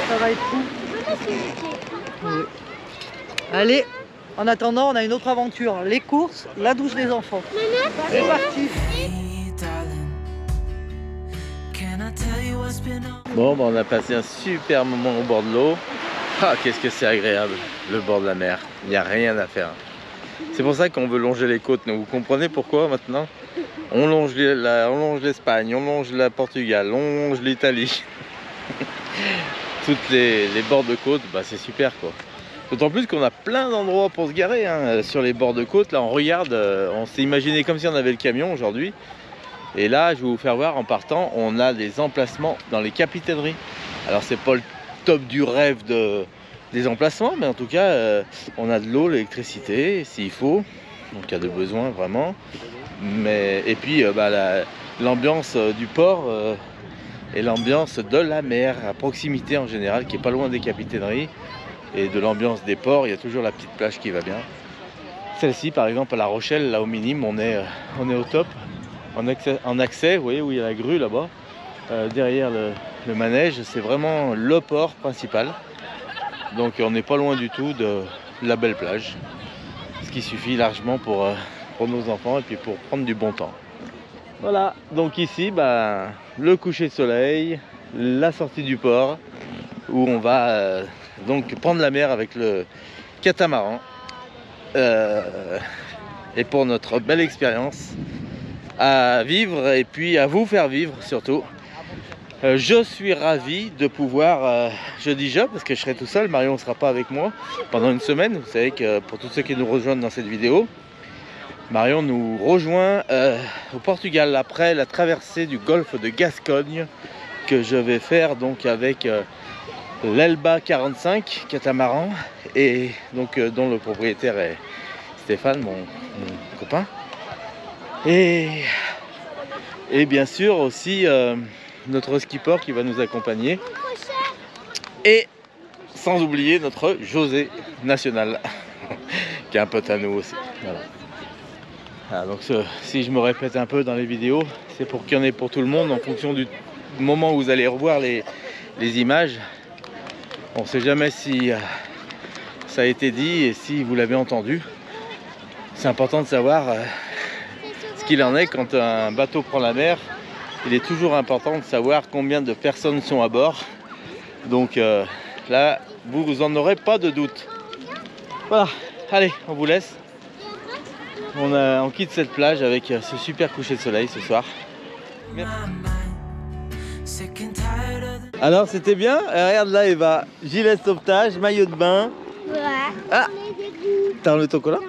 Ça va être fou. Oui. Allez, en attendant, on a une autre aventure. Les courses, la douche des enfants. C'est parti. Bon, bah, on a passé un super moment au bord de l'eau. Ah, qu'est-ce que c'est agréable, le bord de la mer. Il n'y a rien à faire. C'est pour ça qu'on veut longer les côtes. Vous comprenez pourquoi maintenant? On longe l'Espagne, on longe la Portugal, on longe l'Italie. Toutes les bords de côte, bah, c'est super quoi. D'autant plus qu'on a plein d'endroits pour se garer hein, sur les bords de côte. Là on regarde, on s'est imaginé comme si on avait le camion aujourd'hui. Et là je vais vous faire voir en partant, on a des emplacements dans les capitaineries. Alors c'est pas le top du rêve des emplacements, mais en tout cas on a de l'eau, l'électricité s'il faut, donc il y a de besoin vraiment. Et puis l'ambiance du port et l'ambiance de la mer à proximité en général, qui est pas loin des capitaineries. Et de l'ambiance des ports, il y a toujours la petite plage qui va bien. Celle-ci par exemple à La Rochelle, là au Minime, on est au top. En accès, vous voyez où il y a la grue là-bas, derrière le manège, c'est vraiment le port principal. Donc on n'est pas loin du tout de la belle plage. Ce qui suffit largement pour nos enfants et puis pour prendre du bon temps. Voilà, donc ici, le coucher de soleil, la sortie du port, où on va donc prendre la mer avec le catamaran. Et pour notre belle expérience à vivre et puis à vous faire vivre surtout. Je suis ravi de pouvoir, je dis je parce que je serai tout seul, Marion ne sera pas avec moi pendant une semaine. Vous savez que pour tous ceux qui nous rejoignent dans cette vidéo, Marion nous rejoint au Portugal après la traversée du golfe de Gascogne que je vais faire donc avec l'Elba 45 catamaran et donc dont le propriétaire est Stéphane, mon copain. Et bien sûr aussi notre skipper qui va nous accompagner. Et sans oublier notre José national qui est un pote à nous aussi. Voilà. Ah, donc si je me répète un peu dans les vidéos, c'est pour qu'il y en ait pour tout le monde en fonction du moment où vous allez revoir les images. On ne sait jamais si ça a été dit et si vous l'avez entendu. C'est important de savoir ce qu'il en est quand un bateau prend la mer. Il est toujours important de savoir combien de personnes sont à bord. Donc là, vous en aurez pas de doute. Voilà, allez, on vous laisse. On quitte cette plage avec ce super coucher de soleil ce soir. Merci. Alors c'était bien. Regarde là Eva, gilet de sauvetage, maillot de bain. Ouais. Ah, t'as enlevé ton collant?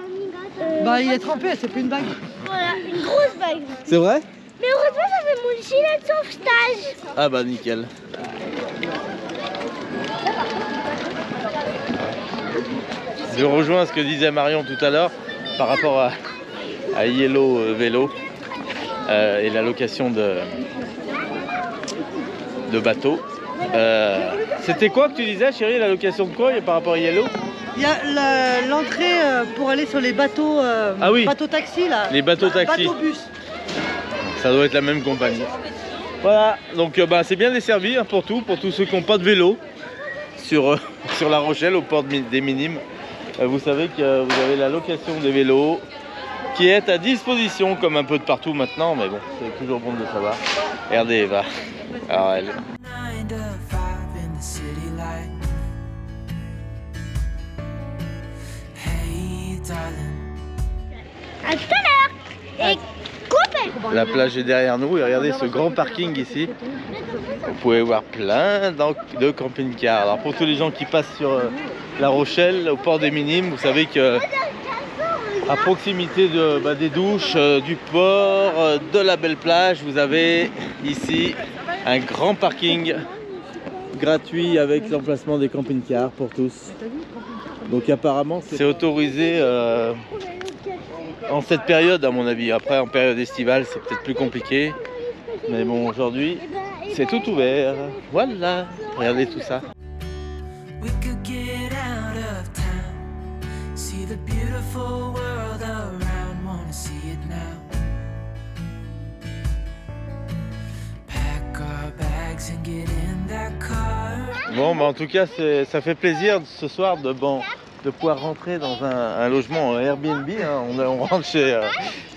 Il est trempé, c'est plus une bague. Voilà, une grosse bague. C'est vrai? Mais heureusement, ça fait mon gilet de sauvetage. Ah bah nickel. Je rejoins ce que disait Marion tout à l'heure par rapport à Yellow Vélo et la location de bateaux. C'était quoi que tu disais chérie, la location de quoi par rapport à Yellow? Il y a l'entrée pour aller sur les bateaux, ah oui, bateaux taxi là. Les bateaux taxi. Bateaux bus. Ça doit être la même compagnie. Voilà, donc c'est bien desservi hein, pour tous ceux qui n'ont pas de vélo sur La Rochelle au port des Minimes. Vous savez que vous avez la location des vélos qui est à disposition comme un peu de partout maintenant, mais bon, c'est toujours bon de le savoir. Regardez Eva. Alors elle. À tout à l'heure. Et coupé. La plage est derrière nous et regardez ce grand parking ici. Vous pouvez voir plein de camping-cars. Alors pour tous les gens qui passent sur La Rochelle, au port des Minimes, vous savez que à proximité des douches, du port, de la belle plage, vous avez ici un grand parking gratuit avec l'emplacement des camping-cars pour tous. Donc apparemment c'est autorisé en cette période à mon avis. Après en période estivale c'est peut-être plus compliqué. Mais bon aujourd'hui c'est tout ouvert. Voilà, regardez tout ça. Bon, en tout cas, ça fait plaisir ce soir de pouvoir rentrer dans un logement Airbnb. Hein. On rentre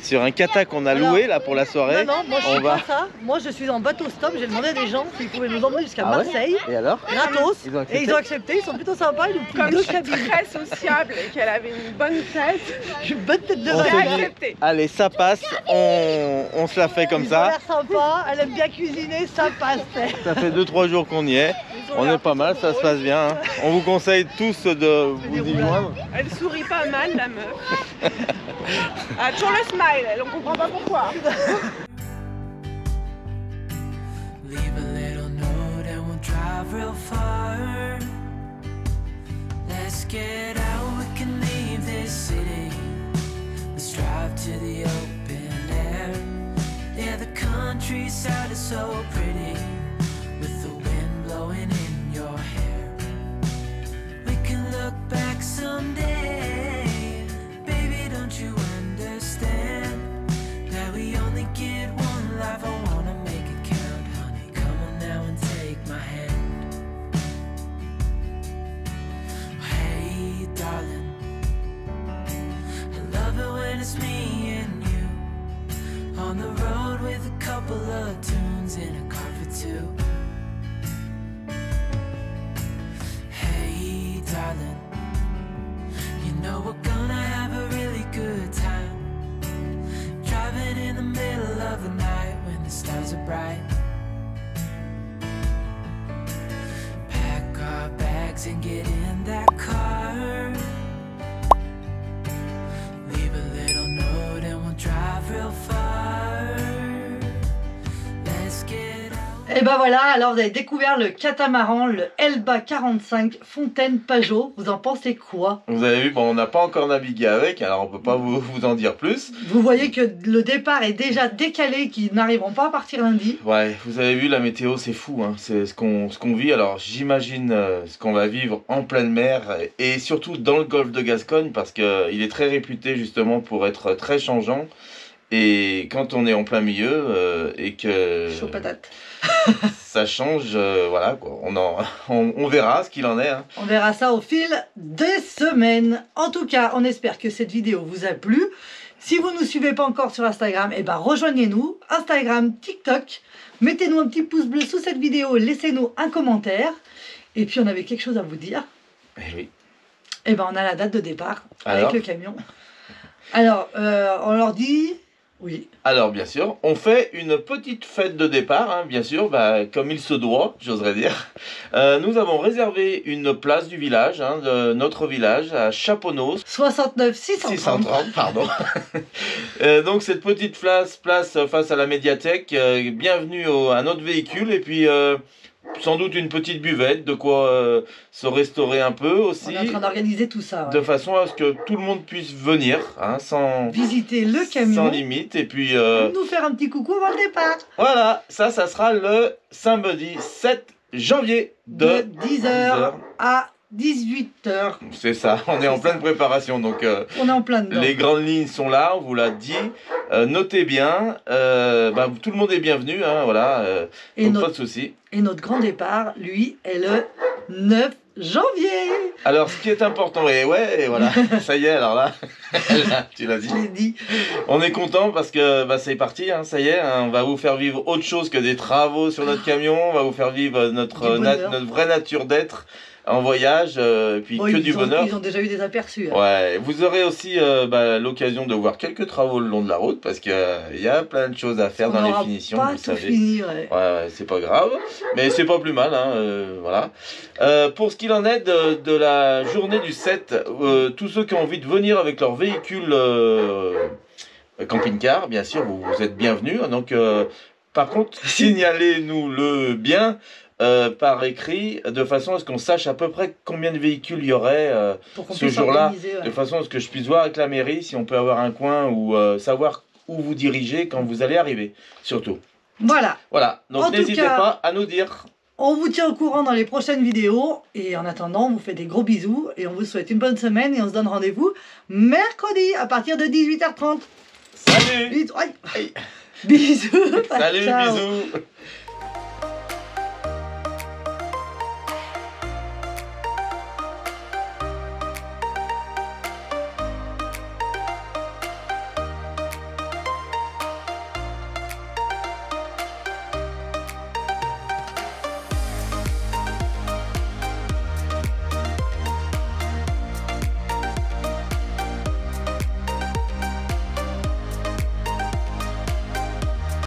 sur un kata qu'on a loué là pour la soirée. Non, moi je suis pas ça. Moi je suis en bateau stop. J'ai demandé à des gens s'ils pouvaient nous emmener jusqu'à Marseille. Et alors? Gratos. Ils ont accepté. Ils sont plutôt sympas. Ils nous Comme deux je suis cabines. très sociable et qu'elle avait une bonne tête, J'ai une bonne tête de On vache. s'est j'ai dit, accepté. allez, ça passe, on se la fait comme Ils ont ça. l'air sympas. Elle aime bien cuisiner, ça passe. Ça fait 2-3 jours qu'on y est. On est pas mal, ça se passe bien. Hein. On vous conseille tous de vous y joindre. Elle sourit pas mal, la meuf. Ah, toujours le smile, elle, on comprend pas pourquoi. Leave a little note and we'll drive real far. Let's get out, we can leave this city. Let's drive to the open air. Yeah, the countryside is so pretty, with the wind blowing in your hair. We can look back someday. Baby, don't you understand that we only get one life? I wanna make it count, honey. Come on now and take my hand. Hey, darling, I love it when it's me and you on the road with a couple of tunes in a car for two. Hey, darling, you know we're gonna have a really good time, driving in the middle of the night when the stars are bright. Pack our bags and get in that car. Leave a little note and we'll drive real far. Let's get out. Et ben voilà, alors vous avez découvert le catamaran, le Elba 45 Fontaine Pajot. Vous en pensez quoi? Vous avez vu, bon, on n'a pas encore navigué avec, alors on peut pas vous en dire plus. Vous voyez que le départ est déjà décalé, qu'ils n'arriveront pas à partir lundi. Ouais, vous avez vu, la météo, c'est fou, hein. C'est ce qu'on vit. Alors j'imagine ce qu'on va vivre en pleine mer et surtout dans le golfe de Gascogne parce qu'il est très réputé justement pour être très changeant. Et quand on est en plein milieu et que Chaud patate. ça change, voilà quoi. On verra ce qu'il en est. Hein. On verra ça au fil des semaines. En tout cas, on espère que cette vidéo vous a plu. Si vous ne nous suivez pas encore sur Instagram, eh ben rejoignez-nous. Instagram, TikTok. Mettez-nous un petit pouce bleu sous cette vidéo. Laissez-nous un commentaire. Et puis on avait quelque chose à vous dire. Eh oui. Eh ben on a la date de départ Alors avec le camion. Alors, on leur dit... Oui. Alors bien sûr, on fait une petite fête de départ, hein, bien sûr, bah, comme il se doit, j'oserais dire. Nous avons réservé une place du village, hein, de notre village, à Chaponneau. 69 630. Pardon. Donc cette petite place face à la médiathèque, bienvenue à notre véhicule et puis sans doute une petite buvette, de quoi se restaurer un peu aussi. On est en train d'organiser tout ça. Ouais. De façon à ce que tout le monde puisse venir, hein, sans visiter le camion. Sans limite. Et puis nous faire un petit coucou avant le départ. Voilà, ça sera le samedi 7 janvier de 10h à 18h. C'est ça, on est en pleine préparation. Donc on est en plein dedans. Les grandes lignes sont là, on vous l'a dit. Notez bien, tout le monde est bienvenu, hein, voilà, donc pas de souci. Et notre grand départ, lui, est le 9 janvier. Alors, ce qui est important, et voilà, ça y est, alors là, tu l'as dit. Je l'ai dit. On est content parce que c'est parti, hein, ça y est, hein, on va vous faire vivre autre chose que des travaux sur notre camion, on va vous faire vivre notre vraie nature d'être. En voyage, puis que du bonheur. Ils ont déjà eu des aperçus. Hein. Ouais, vous aurez aussi l'occasion de voir quelques travaux le long de la route parce qu'il y a plein de choses à faire dans les finitions. Pas vous tout savez. Fini, ouais. Ouais, c'est pas grave, mais c'est pas plus mal, hein, voilà. Pour ce qu'il en est de la journée du 7, tous ceux qui ont envie de venir avec leur véhicule camping-car, bien sûr, vous êtes bienvenus. Donc, par contre, signalez-nous le bien. Par écrit, de façon à ce qu'on sache à peu près combien de véhicules il y aurait ce jour-là, de façon à ce que je puisse voir avec la mairie si on peut avoir un coin ou savoir où vous dirigez quand vous allez arriver, surtout. Voilà. Voilà, donc n'hésitez pas à nous dire. On vous tient au courant dans les prochaines vidéos et en attendant, on vous fait des gros bisous et on vous souhaite une bonne semaine et on se donne rendez-vous mercredi à partir de 18h30. Salut. Bisous. Salut, ciao. bisous.